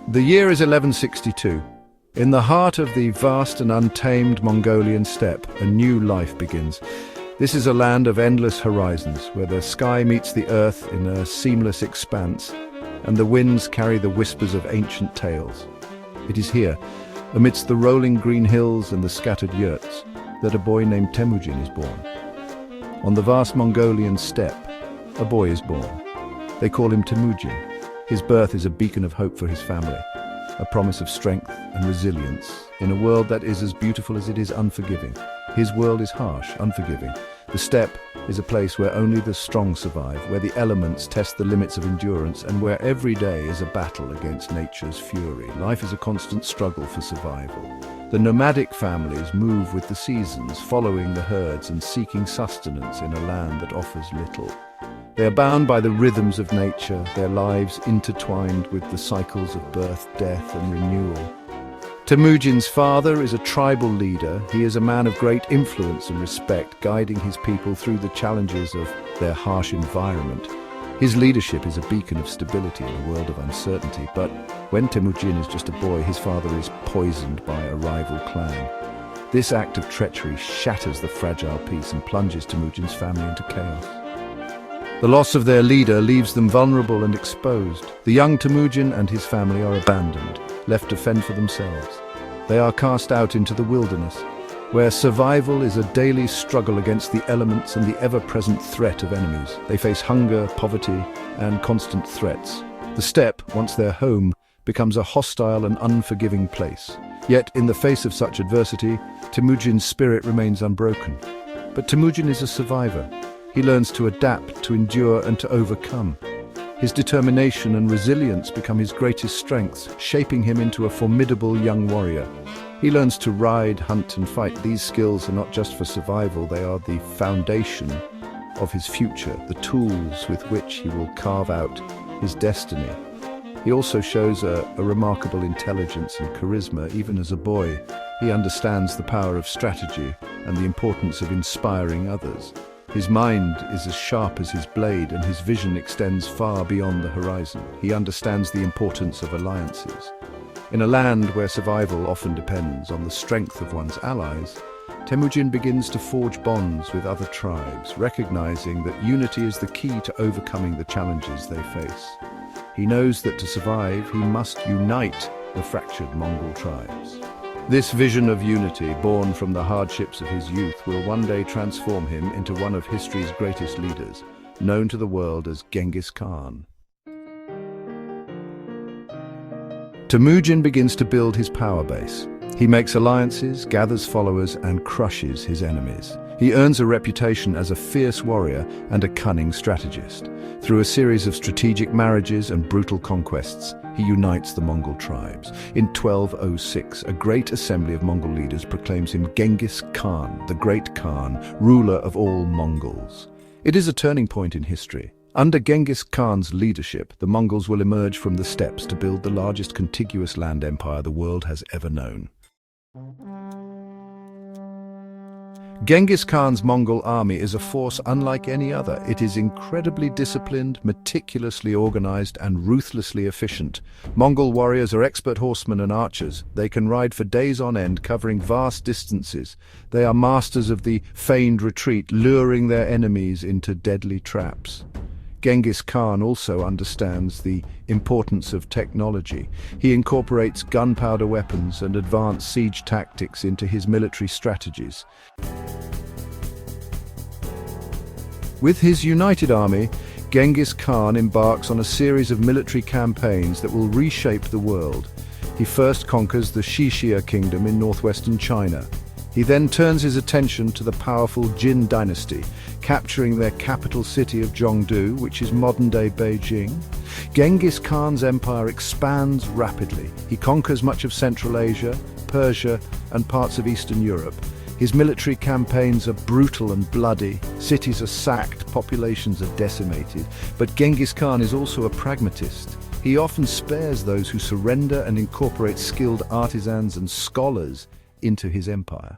The year is 1162. In the heart of the vast and untamed Mongolian steppe, a new life begins. This is a land of endless horizons, where the sky meets the earth in a seamless expanse, and the winds carry the whispers of ancient tales. It is here, amidst the rolling green hills and the scattered yurts, that a boy named Temujin is born. On the vast Mongolian steppe, a boy is born. They call him Temujin. His birth is a beacon of hope for his family, a promise of strength and resilience in a world that is as beautiful as it is unforgiving. His world is harsh, unforgiving. The steppe is a place where only the strong survive, where the elements test the limits of endurance, and where every day is a battle against nature's fury. Life is a constant struggle for survival. The nomadic families move with the seasons, following the herds and seeking sustenance in a land that offers little. They are bound by the rhythms of nature, their lives intertwined with the cycles of birth, death, and renewal. Temujin's father is a tribal leader. He is a man of great influence and respect, guiding his people through the challenges of their harsh environment. His leadership is a beacon of stability in a world of uncertainty. But when Temujin is just a boy, his father is poisoned by a rival clan. This act of treachery shatters the fragile peace and plunges Temujin's family into chaos. The loss of their leader leaves them vulnerable and exposed. The young Temujin and his family are abandoned, left to fend for themselves. They are cast out into the wilderness, where survival is a daily struggle against the elements and the ever-present threat of enemies. They face hunger, poverty, and constant threats. The steppe, once their home, becomes a hostile and unforgiving place. Yet, in the face of such adversity, Temujin's spirit remains unbroken. But Temujin is a survivor. He learns to adapt, to endure, and to overcome. His determination and resilience become his greatest strengths, shaping him into a formidable young warrior. He learns to ride, hunt, and fight. These skills are not just for survival, they are the foundation of his future, the tools with which he will carve out his destiny. He also shows a remarkable intelligence and charisma. Even as a boy, he understands the power of strategy and the importance of inspiring others. His mind is as sharp as his blade, and his vision extends far beyond the horizon. He understands the importance of alliances. In a land where survival often depends on the strength of one's allies, Temujin begins to forge bonds with other tribes, recognizing that unity is the key to overcoming the challenges they face. He knows that to survive, he must unite the fractured Mongol tribes. This vision of unity, born from the hardships of his youth, will one day transform him into one of history's greatest leaders, known to the world as Genghis Khan. Temujin begins to build his power base. He makes alliances, gathers followers, and crushes his enemies. He earns a reputation as a fierce warrior and a cunning strategist. Through a series of strategic marriages and brutal conquests, he unites the Mongol tribes. In 1206, a great assembly of Mongol leaders proclaims him Genghis Khan, the Great Khan, ruler of all Mongols. It is a turning point in history. Under Genghis Khan's leadership, the Mongols will emerge from the steppes to build the largest contiguous land empire the world has ever known. Genghis Khan's Mongol army is a force unlike any other. It is incredibly disciplined, meticulously organized, and ruthlessly efficient. Mongol warriors are expert horsemen and archers. They can ride for days on end, covering vast distances. They are masters of the feigned retreat, luring their enemies into deadly traps. Genghis Khan also understands the importance of technology. He incorporates gunpowder weapons and advanced siege tactics into his military strategies. With his united army, Genghis Khan embarks on a series of military campaigns that will reshape the world. He first conquers the Xixia kingdom in northwestern China. He then turns his attention to the powerful Jin dynasty, capturing their capital city of Zhongdu, which is modern-day Beijing. Genghis Khan's empire expands rapidly. He conquers much of Central Asia, Persia, and parts of Eastern Europe. His military campaigns are brutal and bloody. Cities are sacked, populations are decimated. But Genghis Khan is also a pragmatist. He often spares those who surrender and incorporates skilled artisans and scholars into his empire.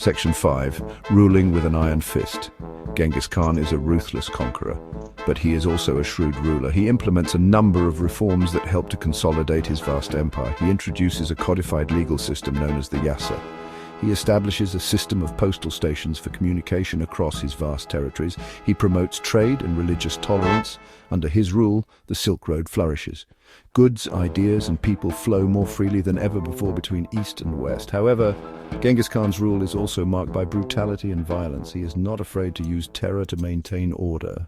Section 5. Ruling with an iron fist. Genghis Khan is a ruthless conqueror, but he is also a shrewd ruler. He implements a number of reforms that help to consolidate his vast empire. He introduces a codified legal system known as the Yasa. He establishes a system of postal stations for communication across his vast territories. He promotes trade and religious tolerance. Under his rule, the Silk Road flourishes. Goods, ideas, and people flow more freely than ever before between East and West. However, Genghis Khan's rule is also marked by brutality and violence. He is not afraid to use terror to maintain order.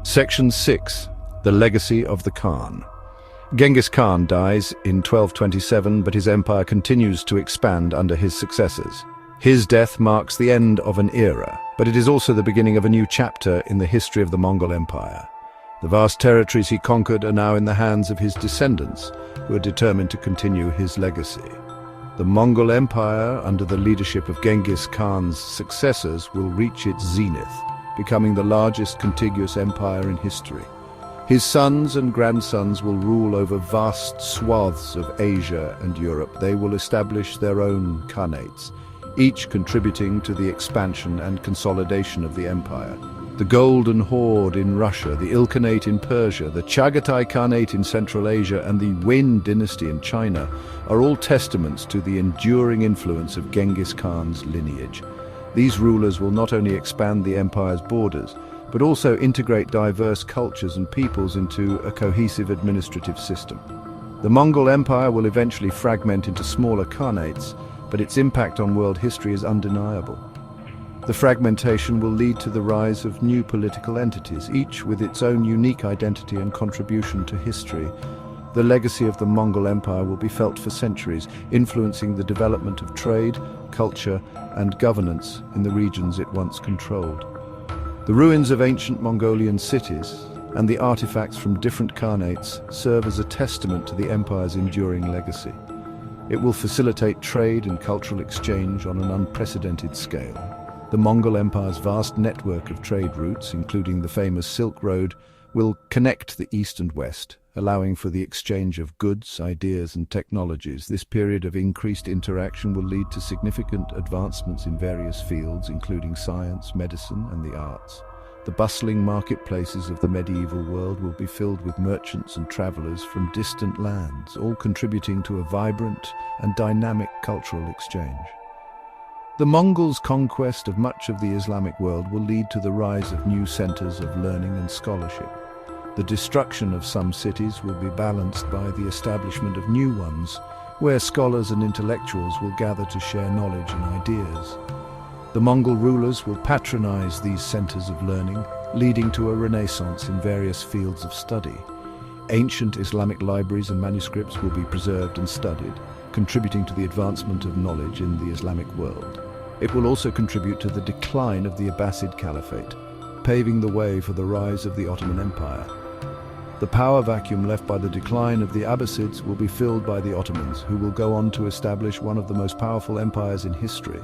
Section 6. The Legacy of the Khan. Genghis Khan dies in 1227, but his empire continues to expand under his successors. His death marks the end of an era, but it is also the beginning of a new chapter in the history of the Mongol Empire. The vast territories he conquered are now in the hands of his descendants, who are determined to continue his legacy. The Mongol Empire, under the leadership of Genghis Khan's successors, will reach its zenith, becoming the largest contiguous empire in history. His sons and grandsons will rule over vast swaths of Asia and Europe. They will establish their own khanates, each contributing to the expansion and consolidation of the empire. The Golden Horde in Russia, the Ilkhanate in Persia, the Chagatai Khanate in Central Asia, and the Wen dynasty in China are all testaments to the enduring influence of Genghis Khan's lineage. These rulers will not only expand the empire's borders, but also integrate diverse cultures and peoples into a cohesive administrative system. The Mongol Empire will eventually fragment into smaller khanates, but its impact on world history is undeniable. The fragmentation will lead to the rise of new political entities, each with its own unique identity and contribution to history. The legacy of the Mongol Empire will be felt for centuries, influencing the development of trade, culture, and governance in the regions it once controlled. The ruins of ancient Mongolian cities and the artifacts from different khanates serve as a testament to the empire's enduring legacy. It will facilitate trade and cultural exchange on an unprecedented scale. The Mongol Empire's vast network of trade routes, including the famous Silk Road, will connect the East and West, allowing for the exchange of goods, ideas, and technologies. This period of increased interaction will lead to significant advancements in various fields, including science, medicine, and the arts. The bustling marketplaces of the medieval world will be filled with merchants and travelers from distant lands, all contributing to a vibrant and dynamic cultural exchange. The Mongols' conquest of much of the Islamic world will lead to the rise of new centers of learning and scholarship. The destruction of some cities will be balanced by the establishment of new ones, where scholars and intellectuals will gather to share knowledge and ideas. The Mongol rulers will patronize these centers of learning, leading to a renaissance in various fields of study. Ancient Islamic libraries and manuscripts will be preserved and studied, contributing to the advancement of knowledge in the Islamic world. It will also contribute to the decline of the Abbasid Caliphate, paving the way for the rise of the Ottoman Empire. The power vacuum left by the decline of the Abbasids will be filled by the Ottomans, who will go on to establish one of the most powerful empires in history.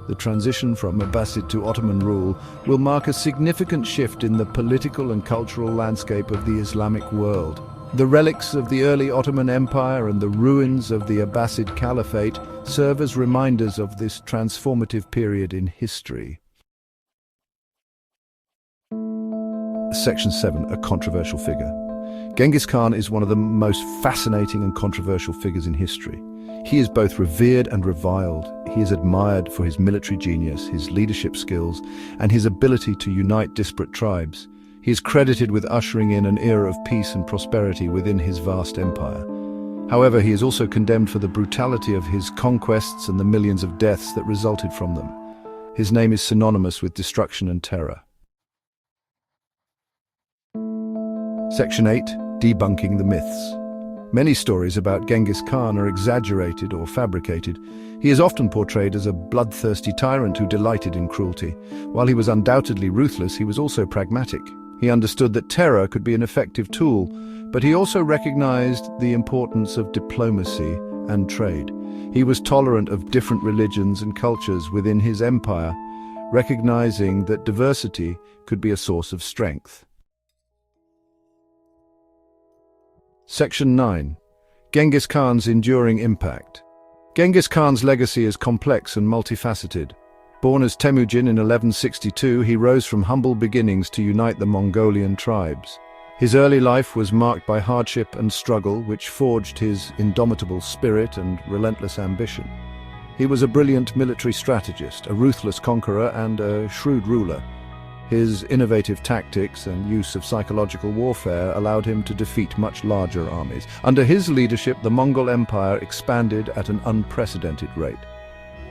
The transition from Abbasid to Ottoman rule will mark a significant shift in the political and cultural landscape of the Islamic world. The relics of the early Ottoman Empire and the ruins of the Abbasid Caliphate serve as reminders of this transformative period in history. Section 7. A controversial figure. Genghis Khan is one of the most fascinating and controversial figures in history. He is both revered and reviled. He is admired for his military genius, his leadership skills, and his ability to unite disparate tribes. He is credited with ushering in an era of peace and prosperity within his vast empire. However, he is also condemned for the brutality of his conquests and the millions of deaths that resulted from them. His name is synonymous with destruction and terror. Section 8. Debunking the myths. Many stories about Genghis Khan are exaggerated or fabricated. He is often portrayed as a bloodthirsty tyrant who delighted in cruelty. While he was undoubtedly ruthless, he was also pragmatic. He understood that terror could be an effective tool, but he also recognized the importance of diplomacy and trade. He was tolerant of different religions and cultures within his empire, recognizing that diversity could be a source of strength. Section 9. Genghis Khan's enduring impact. Genghis Khan's legacy is complex and multifaceted. Born as Temujin in 1162, he rose from humble beginnings to unite the Mongolian tribes. His early life was marked by hardship and struggle, which forged his indomitable spirit and relentless ambition. He was a brilliant military strategist, a ruthless conqueror, and a shrewd ruler. His innovative tactics and use of psychological warfare allowed him to defeat much larger armies. Under his leadership, the Mongol Empire expanded at an unprecedented rate.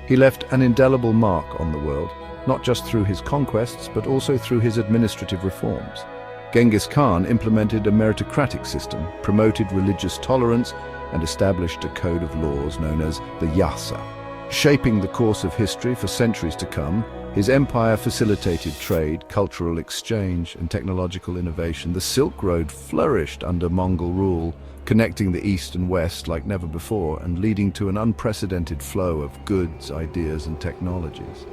He left an indelible mark on the world, not just through his conquests, but also through his administrative reforms. Genghis Khan implemented a meritocratic system, promoted religious tolerance, and established a code of laws known as the Yasa. Shaping the course of history for centuries to come, his empire facilitated trade, cultural exchange, and technological innovation. The Silk Road flourished under Mongol rule, connecting the East and West like never before and leading to an unprecedented flow of goods, ideas, and technologies.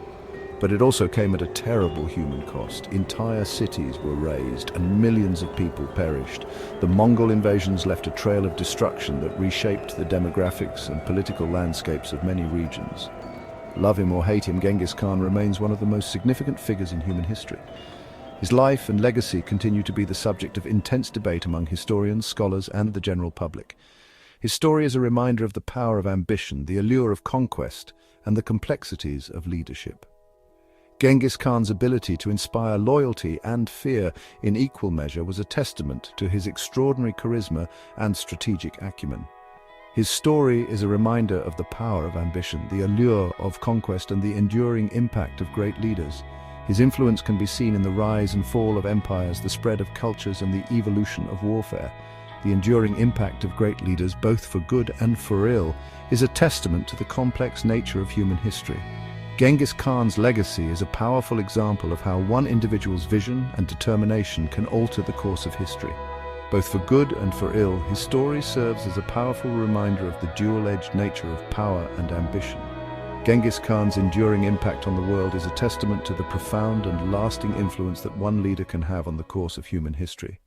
But it also came at a terrible human cost. Entire cities were razed and millions of people perished. The Mongol invasions left a trail of destruction that reshaped the demographics and political landscapes of many regions. Love him or hate him, Genghis Khan remains one of the most significant figures in human history. His life and legacy continue to be the subject of intense debate among historians, scholars, and the general public. His story is a reminder of the power of ambition, the allure of conquest, and the complexities of leadership. Genghis Khan's ability to inspire loyalty and fear in equal measure was a testament to his extraordinary charisma and strategic acumen. His story is a reminder of the power of ambition, the allure of conquest, and the enduring impact of great leaders. His influence can be seen in the rise and fall of empires, the spread of cultures, and the evolution of warfare. The enduring impact of great leaders, both for good and for ill, is a testament to the complex nature of human history. Genghis Khan's legacy is a powerful example of how one individual's vision and determination can alter the course of history. Both for good and for ill, his story serves as a powerful reminder of the dual-edged nature of power and ambition. Genghis Khan's enduring impact on the world is a testament to the profound and lasting influence that one leader can have on the course of human history.